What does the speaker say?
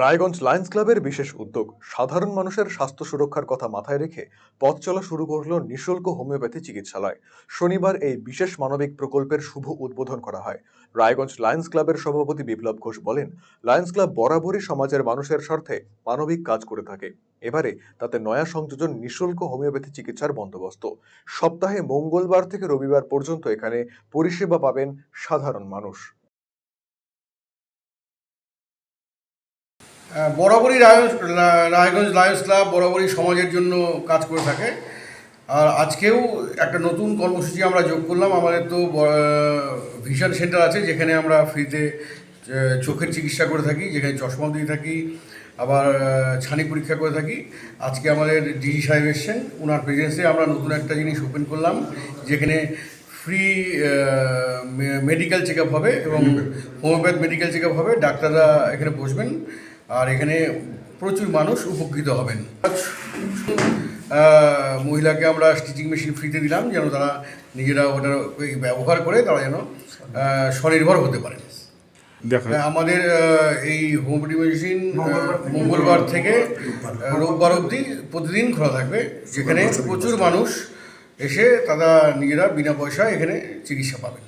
Raiganj Lions ক্লাবের বিশেষ উদ্যোগ সাধারণ মানুষের স্বাস্থ্য সুরক্ষার কথা মাথায় রেখে পথ চলা শুরু করল নিঃশুল্ক হোমিওপ্যাথি চিকিৎসালয়। শনিবার এই বিশেষ মানবিক প্রকল্পের শুভ উদ্বোধন করা হয়। রায়গঞ্জ লায়ন্স ক্লাবের সভাপতি বিপ্লব ঘোষ বলেন, লায়ন্স ক্লাব বরাবরই সমাজের মানুষের স্বার্থে মানবিক কাজ করে থাকে। এবারে তাতে নয়া সংযোজন নিঃশুল্ক হোমিওপ্যাথি চিকিৎসার বন্দোবস্ত। সপ্তাহে মঙ্গলবার থেকে রবিবার পর্যন্ত এখানে পরিষেবা পাবেন সাধারণ মানুষ। বরাবরই রায়গঞ্জ লায়ন্স ক্লাব বরাবরই সমাজের জন্য কাজ করে থাকে। আর আজকেও একটা নতুন কর্মসূচি আমরা যোগ করলাম। আমাদের তো ভিশন সেন্টার আছে, যেখানে আমরা ফ্রিতে চোখের চিকিৎসা করে থাকি, যেখানে চশমাও দিয়ে থাকি, আবার ছানি পরীক্ষা করে থাকি। আজকে আমাদের ডিজি সাহেব এসছেন, ওনার প্রেজেন্সে আমরা নতুন একটা জিনিস ওপেন করলাম, যেখানে ফ্রি মেডিকেল চেক আপ হবে এবং হোমিওপ্যাথ মেডিকেল চেক আপ হবে। ডাক্তাররা এখানে বসবেন আর এখানে প্রচুর মানুষ উপকৃত হবেন। মহিলাকে আমরা স্টিচিং মেশিন ফ্রিতে দিলাম, যেন তারা নিজেরা ওটা ব্যবহার করে তারা যেন স্বনির্ভর হতে পারে। আমাদের এই হোমিওপ্যাথি মেডিসিন মঙ্গলবার থেকে রোববার অবধি প্রতিদিন খোলা থাকবে, যেখানে প্রচুর মানুষ এসে তারা নিজেরা বিনা পয়সায় এখানে চিকিৎসা পাবেন।